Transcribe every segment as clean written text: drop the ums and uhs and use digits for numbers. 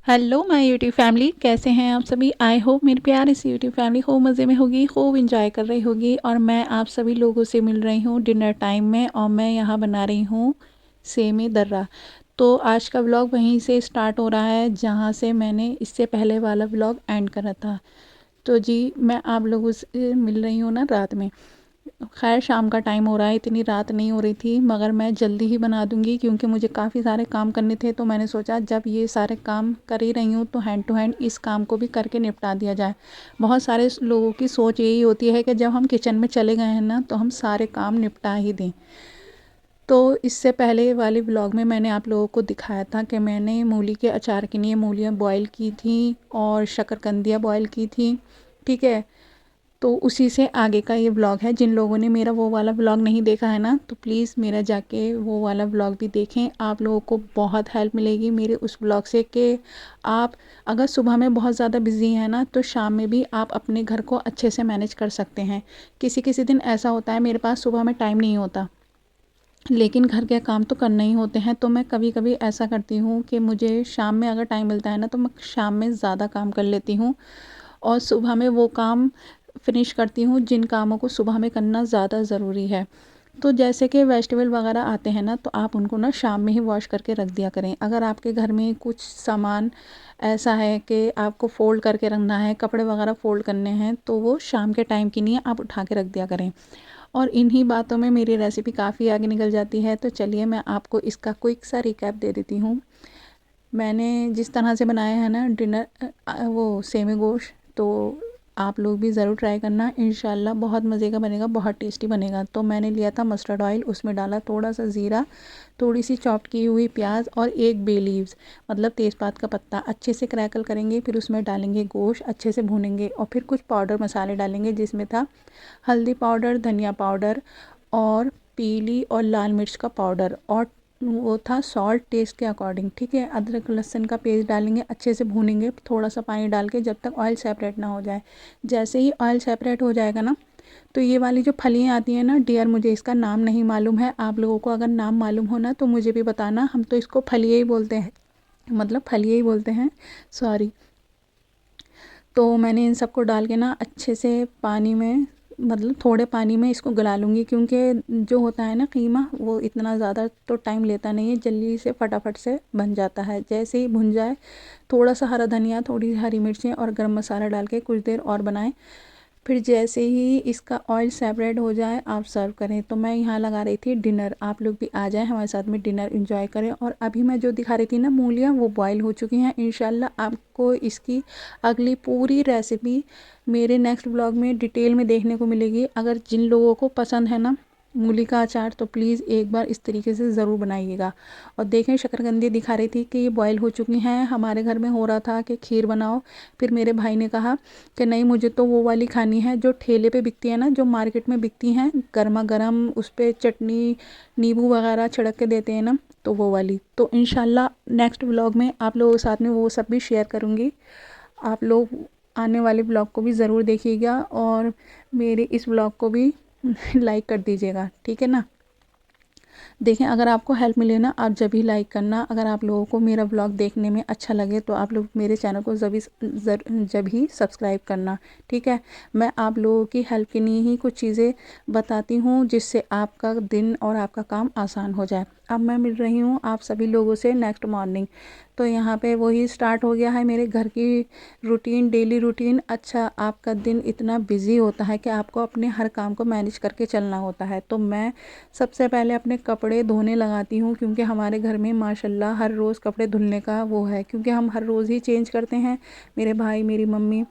Hello my YouTube family, कैसे हैं आप सभी। आई होप मेरी प्यारी सी यूट्यूब फैमिली खूब मज़े में होगी, खूब इंजॉय कर रही होगी। और मैं आप सभी लोगों से मिल रही हूँ डिनर टाइम में, और मैं यहाँ बना रही हूँ सेमी दर्रा। तो आज का व्लॉग वहीं से स्टार्ट हो रहा है जहाँ से मैंने इससे पहले वाला व्लॉग एंड करा था। तो जी, मैं आप लोगों से मिल रही हूँ ना रात में। खैर, शाम का टाइम हो रहा है, इतनी रात नहीं हो रही थी, मगर मैं जल्दी ही बना दूंगी क्योंकि मुझे काफ़ी सारे काम करने थे। तो मैंने सोचा जब ये सारे काम कर ही रही हूँ तो हैंड टू हैंड इस काम को भी करके निपटा दिया जाए। बहुत सारे लोगों की सोच यही होती है कि जब हम किचन में चले गए हैं ना तो हम सारे काम निपटा ही दें। तो इससे पहले वाले ब्लॉग में मैंने आप लोगों को दिखाया था कि मैंने मूली के अचार के लिए मूलियाँ बॉयल की थी और शकरकंदियाँ बॉयल की थी। ठीक है, तो उसी से आगे का ये व्लॉग है। जिन लोगों ने मेरा वो वाला व्लॉग नहीं देखा है ना तो प्लीज़ मेरा जाके वो वाला व्लॉग भी देखें। आप लोगों को बहुत हेल्प मिलेगी मेरे उस व्लॉग से कि आप अगर सुबह में बहुत ज़्यादा बिज़ी हैं ना तो शाम में भी आप अपने घर को अच्छे से मैनेज कर सकते हैं। किसी किसी दिन ऐसा होता है मेरे पास सुबह में टाइम नहीं होता, लेकिन घर के काम तो करने ही होते हैं। तो मैं कभी कभी ऐसा करती हूँ कि मुझे शाम में अगर टाइम मिलता है ना तो मैं शाम में ज़्यादा काम कर लेती हूँ और सुबह में वो काम फिनिश करती हूँ जिन कामों को सुबह में करना ज़्यादा ज़रूरी है। तो जैसे कि वेजिटेबल वगैरह आते हैं ना तो आप उनको ना शाम में ही वॉश करके रख दिया करें। अगर आपके घर में कुछ सामान ऐसा है कि आपको फ़ोल्ड करके रखना है, कपड़े वगैरह फ़ोल्ड करने हैं, तो वो शाम के टाइम के लिए आप उठा के रख दिया करें। और इन्हीं बातों में मेरी रेसिपी काफ़ी आगे निकल जाती है। तो चलिए मैं आपको इसका क्विक सा रिकैप दे देती हूँ। मैंने जिस तरह से बनाया है ना डिनर, वो सेमी गोश्त, तो आप लोग भी ज़रूर ट्राई करना। इंशाल्लाह बहुत मज़े का बनेगा, बहुत टेस्टी बनेगा। तो मैंने लिया था मस्टर्ड ऑयल, उसमें डाला थोड़ा सा ज़ीरा, थोड़ी सी चॉप्ड की हुई प्याज और एक बे लीव्स मतलब तेज़पात का पत्ता। अच्छे से क्रैकल करेंगे, फिर उसमें डालेंगे गोश्त, अच्छे से भूनेंगे और फिर कुछ पाउडर मसाले डालेंगे जिसमें था हल्दी पाउडर, धनिया पाउडर और पीली और लाल मिर्च का पाउडर, और वो था सॉल्ट टेस्ट के अकॉर्डिंग। ठीक है, अदरक लहसुन का पेस्ट डालेंगे, अच्छे से भूनेंगे थोड़ा सा पानी डाल के जब तक ऑयल सेपरेट ना हो जाए। जैसे ही ऑयल सेपरेट हो जाएगा ना तो ये वाली जो फलियाँ आती हैं ना डियर, मुझे इसका नाम नहीं मालूम है, आप लोगों को अगर नाम मालूम हो ना तो मुझे भी बताना। हम तो इसको फलिए ही बोलते हैं, मतलब फलिए ही बोलते हैं, सॉरी। तो मैंने इन सबको डाल के ना अच्छे से पानी में, मतलब थोड़े पानी में इसको गला लूँगी क्योंकि जो होता है ना कीमा वो इतना ज़्यादा तो टाइम लेता नहीं है, जल्दी से फटाफट से बन जाता है। जैसे ही भुन जाए थोड़ा सा हरा धनिया, थोड़ी हरी मिर्चें और गरम मसाला डाल के कुछ देर और बनाएं। फिर जैसे ही इसका ऑयल सेपरेट हो जाए आप सर्व करें। तो मैं यहाँ लगा रही थी डिनर, आप लोग भी आ जाएं हमारे साथ में डिनर एंजॉय करें। और अभी मैं जो दिखा रही थी ना मूलियाँ, वो बॉईल हो चुकी हैं। इंशाल्लाह आपको इसकी अगली पूरी रेसिपी मेरे नेक्स्ट ब्लॉग में डिटेल में देखने को मिलेगी। अगर जिन लोगों को पसंद है ना मूली का अचार तो प्लीज़ एक बार इस तरीके से ज़रूर बनाइएगा। और देखें शकरकंदी दिखा रही थी कि ये बॉईल हो चुकी हैं। हमारे घर में हो रहा था कि खीर बनाओ, फिर मेरे भाई ने कहा कि नहीं मुझे तो वो वाली खानी है जो ठेले पे बिकती है ना, जो मार्केट में बिकती हैं गर्मा गर्म, उस पर चटनी नींबू वगैरह छिड़क के देते हैं ना, तो वो वाली। तो इंशाल्लाह नेक्स्ट व्लॉग में आप लोगों के साथ में वो सब भी शेयर करूँगी। आप लोग आने वाले ब्लॉग को भी ज़रूर देखिएगा और मेरे इस ब्लॉग को भी लाइक कर दीजिएगा, ठीक है ना। देखें, अगर आपको हेल्प मिले ना आप जब भी लाइक करना। अगर आप लोगों को मेरा ब्लॉग देखने में अच्छा लगे तो आप लोग मेरे चैनल को जब ही सब्सक्राइब करना, ठीक है। मैं आप लोगों की हेल्प के लिए ही कुछ चीज़ें बताती हूँ जिससे आपका दिन और आपका काम आसान हो जाए। अब मैं मिल रही हूँ आप सभी लोगों से नेक्स्ट मॉर्निंग। तो यहाँ पे वही स्टार्ट हो गया है मेरे घर की रूटीन, डेली रूटीन। अच्छा, आपका दिन इतना बिजी होता है कि आपको अपने हर काम को मैनेज करके चलना होता है। तो मैं सबसे पहले अपने कपड़े धोने लगाती हूँ क्योंकि हमारे घर में माशाल्लाह हर रोज़ कपड़े धुलने का वो है, क्योंकि हम हर रोज़ ही चेंज करते हैं, मेरे भाई मेरी मम्मी।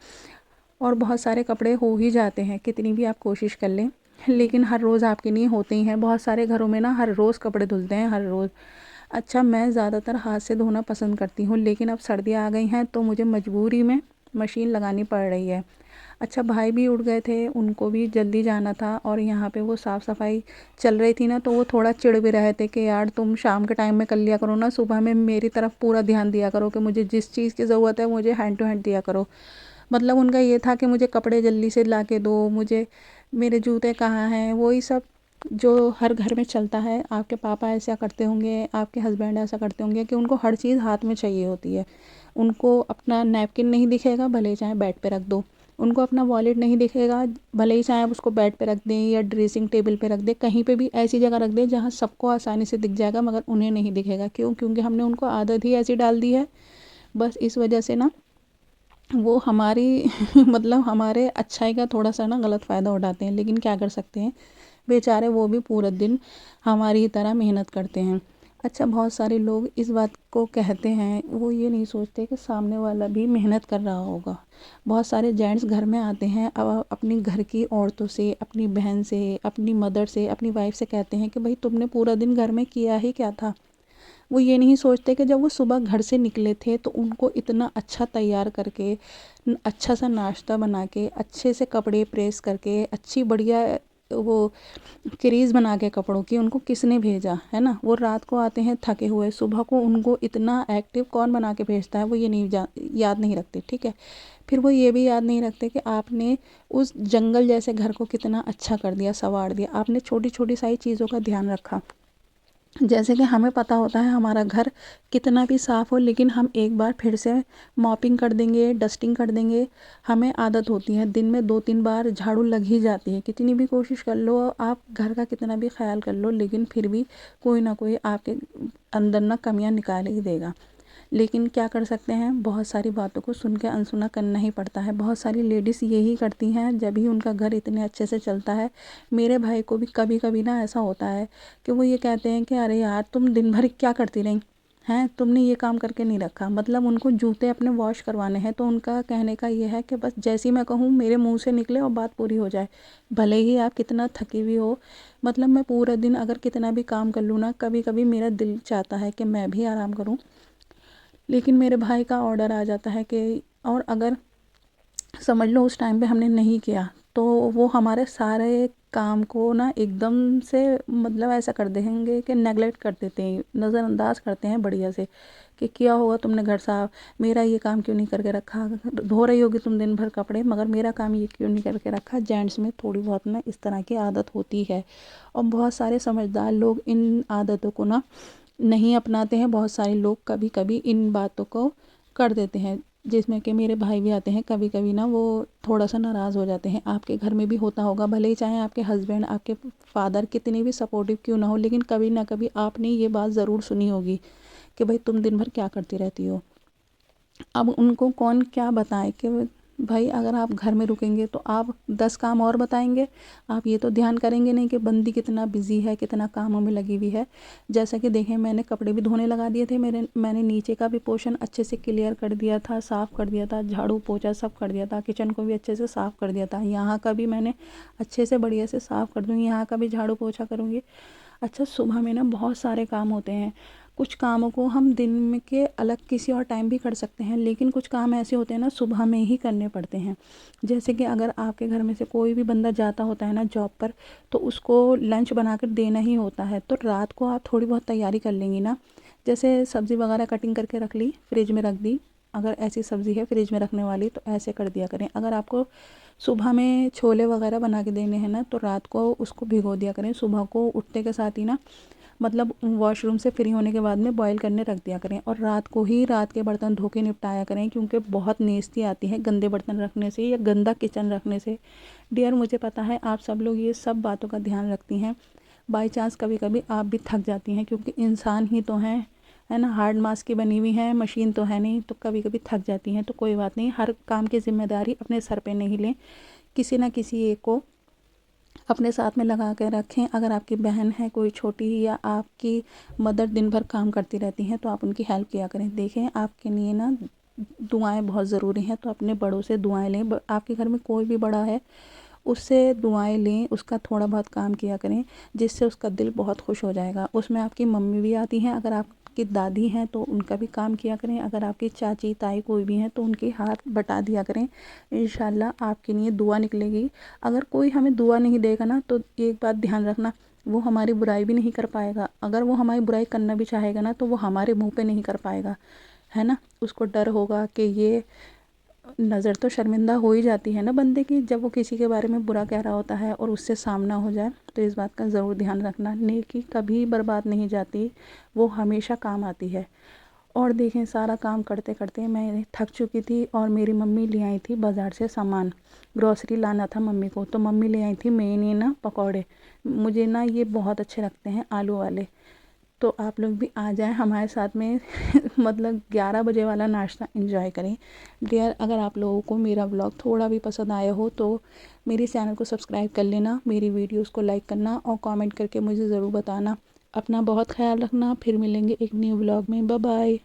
और बहुत सारे कपड़े हो ही जाते हैं कितनी भी आप कोशिश कर लें, लेकिन हर रोज़ आपके लिए होते ही हैं। बहुत सारे घरों में ना हर रोज़ कपड़े धुलते हैं, हर रोज़। अच्छा, मैं ज़्यादातर हाथ से धोना पसंद करती हूँ, लेकिन अब सर्दियाँ आ गई हैं तो मुझे मजबूरी में मशीन लगानी पड़ रही है। अच्छा, भाई भी उठ गए थे, उनको भी जल्दी जाना था और यहाँ पे वो साफ़ सफाई चल रही थी ना तो वो थोड़ा चिढ़ भी रहे थे कि यार तुम शाम के टाइम में कर लिया करो ना, सुबह में मेरी तरफ पूरा ध्यान दिया करो कि मुझे जिस चीज़ की ज़रूरत है मुझे हैंड टू हैंड दिया करो। मतलब उनका ये था कि मुझे कपड़े जल्दी से ला के दो, मुझे मेरे जूते कहाँ हैं, वही सब जो हर घर में चलता है, आपके पापा ऐसा करते होंगे, आपके हस्बैंड ऐसा करते होंगे कि उनको हर चीज़ हाथ में चाहिए होती है। उनको अपना नैपकिन नहीं दिखेगा, भले ही चाहे बेड पे रख दो। उनको अपना वॉलेट नहीं दिखेगा, भले ही चाहे आप उसको बेड पे रख दें या ड्रेसिंग टेबल पे रख दें, कहीं पे भी ऐसी जगह रख दें जहाँ सबको आसानी से दिख जाएगा मगर उन्हें नहीं दिखेगा। क्यों? क्योंकि हमने उनको आदत ही ऐसी डाल दी है। बस इस वजह से ना वो हमारी मतलब हमारे अच्छाई का थोड़ा सा ना गलत फ़ायदा उठाते हैं। लेकिन क्या कर सकते हैं, बेचारे वो भी पूरा दिन हमारी ही तरह मेहनत करते हैं। अच्छा, बहुत सारे लोग इस बात को कहते हैं, वो ये नहीं सोचते कि सामने वाला भी मेहनत कर रहा होगा। बहुत सारे जेंट्स घर में आते हैं, अपनी घर की औरतों से, अपनी बहन से, अपनी मदर से, अपनी वाइफ से कहते हैं कि भाई तुमने पूरा दिन घर में किया ही क्या था। वो ये नहीं सोचते कि जब वो सुबह घर से निकले थे तो उनको इतना अच्छा तैयार करके, अच्छा सा नाश्ता बना के, अच्छे से कपड़े प्रेस करके, अच्छी बढ़िया वो क्रीज़ बना के कपड़ों की उनको किसने भेजा है ना। वो रात को आते हैं थके हुए, सुबह को उनको इतना एक्टिव कौन बना के भेजता है, वो ये नहीं याद नहीं रखते। ठीक है, फिर वो ये भी याद नहीं रखते कि आपने उस जंगल जैसे घर को कितना अच्छा कर दिया, संवार दिया, आपने छोटी छोटी सारी चीज़ों का ध्यान रखा। जैसे कि हमें पता होता है हमारा घर कितना भी साफ़ हो, लेकिन हम एक बार फिर से मॉपिंग कर देंगे, डस्टिंग कर देंगे। हमें आदत होती है, दिन में 2-3 बार झाड़ू लग ही जाती है। कितनी भी कोशिश कर लो, आप घर का कितना भी ख्याल कर लो, लेकिन फिर भी कोई ना कोई आपके अंदर ना कमियां निकाल ही देगा। लेकिन क्या कर सकते हैं, बहुत सारी बातों को सुन के अनसुना करना ही पड़ता है। बहुत सारी लेडीज़ यही करती हैं, जब ही उनका घर इतने अच्छे से चलता है। मेरे भाई को भी कभी कभी ना ऐसा होता है कि वो ये कहते हैं कि अरे यार तुम दिन भर क्या करती रही हैं, तुमने ये काम करके नहीं रखा। मतलब उनको जूते अपने वॉश करवाने हैं, तो उनका कहने का ये है कि बस जैसी मैं कहूँ मेरे मुंह से निकले और बात पूरी हो जाए। भले ही आप कितना थकी हुई हो, मतलब मैं पूरा दिन अगर कितना भी काम कर लूँ ना, कभी कभी मेरा दिल चाहता है कि मैं भी आराम करूँ, लेकिन मेरे भाई का ऑर्डर आ जाता है कि, और अगर समझ लो उस टाइम पे हमने नहीं किया तो वो हमारे सारे काम को ना एकदम से मतलब ऐसा कर देंगे कि नेगलेक्ट कर देते हैं, नज़रअंदाज करते हैं बढ़िया से, कि किया होगा तुमने घर साफ, मेरा ये काम क्यों नहीं करके रखा, धो रही होगी तुम दिन भर कपड़े मगर मेरा काम ये क्यों नहीं करके रखा। जेंट्स में थोड़ी बहुत ना इस तरह की आदत होती है, और बहुत सारे समझदार लोग इन आदतों को ना नहीं अपनाते हैं। बहुत सारे लोग कभी कभी इन बातों को कर देते हैं, जिसमें कि मेरे भाई भी आते हैं। कभी कभी ना वो थोड़ा सा नाराज़ हो जाते हैं। आपके घर में भी होता होगा, भले ही चाहे आपके हस्बैंड, आपके फादर कितने भी सपोर्टिव क्यों ना हो, लेकिन कभी ना कभी आपने ये बात ज़रूर सुनी होगी कि भाई तुम दिन भर क्या करती रहती हो। अब उनको कौन क्या बताए कि भाई अगर आप घर में रुकेंगे तो आप 10 काम और बताएंगे, आप ये तो ध्यान करेंगे नहीं कि बंदी कितना बिजी है, कितना कामों में लगी हुई है। जैसा कि देखें, मैंने कपड़े भी धोने लगा दिए थे, मैंने नीचे का भी पोर्शन अच्छे से क्लियर कर दिया था, साफ़ कर दिया था, झाड़ू पोछा सब कर दिया था, किचन को भी अच्छे से साफ़ कर दिया था। यहाँ का भी मैंने अच्छे से बढ़िया से साफ़ कर दूँगी, यहाँ का भी झाड़ू पोछा करूँगी। अच्छा, सुबह में ना बहुत सारे काम होते हैं। कुछ कामों को हम दिन में के अलग किसी और टाइम भी कर सकते हैं, लेकिन कुछ काम ऐसे होते हैं ना सुबह में ही करने पड़ते हैं। जैसे कि अगर आपके घर में से कोई भी बंदा जाता होता है ना जॉब पर, तो उसको लंच बना कर देना ही होता है, तो रात को आप थोड़ी बहुत तैयारी कर लेंगी ना। जैसे सब्ज़ी वगैरह कटिंग करके रख ली, फ्रिज में रख दी। अगर ऐसी सब्ज़ी है फ्रिज में रखने वाली तो ऐसे कर दिया करें। अगर आपको सुबह में छोले वगैरह बना के देने हैं ना, तो रात को उसको भिगो दिया करें। सुबह को उठते के साथ ही ना, मतलब वॉशरूम से फ्री होने के बाद में बॉईल करने रख दिया करें, और रात को ही रात के बर्तन धो के निपटाया करें, क्योंकि बहुत नेस्ती आती है गंदे बर्तन रखने से या गंदा किचन रखने से। डियर, मुझे पता है आप सब लोग ये सब बातों का ध्यान रखती हैं। बाई चांस कभी कभी आप भी थक जाती हैं, क्योंकि इंसान ही तो हैं, है ना, हार्ड मास की बनी हुई है, मशीन तो है नहीं, तो कभी कभी थक जाती हैं। तो कोई बात नहीं, हर काम की जिम्मेदारी अपने सर पे नहीं लें, किसी ना किसी एक को अपने साथ में लगा कर रखें। अगर आपकी बहन है कोई छोटी, या आपकी मदर दिन भर काम करती रहती हैं, तो आप उनकी हेल्प किया करें। देखें, आपके लिए ना दुआएं बहुत ज़रूरी हैं, तो अपने बड़ों से दुआएं लें। आपके घर में कोई भी बड़ा है, उससे दुआएं लें, उसका थोड़ा बहुत काम किया करें, जिससे उसका दिल बहुत खुश हो जाएगा। उसमें आपकी मम्मी भी आती हैं, अगर आपकी दादी हैं तो उनका भी काम किया करें, अगर आपकी चाची ताई कोई भी हैं तो उनके हाथ बटा दिया करें। इंशाल्लाह आपके लिए दुआ निकलेगी। अगर कोई हमें दुआ नहीं देगा ना, तो एक बात ध्यान रखना, वो हमारी बुराई भी नहीं कर पाएगा। अगर वो हमारी बुराई करना भी चाहेगा ना, तो वो हमारे मुंह पे नहीं कर पाएगा, है ना। उसको डर होगा कि ये नज़र तो शर्मिंदा हो ही जाती है ना बंदे की, जब वो किसी के बारे में बुरा कह रहा होता है और उससे सामना हो जाए। तो इस बात का ज़रूर ध्यान रखना, नेकी कभी बर्बाद नहीं जाती, वो हमेशा काम आती है। और देखें, सारा काम करते करते मैं थक चुकी थी और मेरी मम्मी ले आई थी बाज़ार से सामान, ग्रॉसरी लाना था मम्मी को। तो मम्मी ले आई थी मेन ना पकौड़े। मुझे ना ये बहुत अच्छे लगते हैं, आलू वाले। तो आप लोग भी आ जाएं हमारे साथ में मतलब 11 बजे वाला नाश्ता एंजॉय करें। डियर, अगर आप लोगों को मेरा व्लॉग थोड़ा भी पसंद आया हो तो मेरे चैनल को सब्सक्राइब कर लेना, मेरी वीडियोस को लाइक करना और कमेंट करके मुझे ज़रूर बताना। अपना बहुत ख्याल रखना, फिर मिलेंगे एक न्यू व्लॉग में। Bye bye.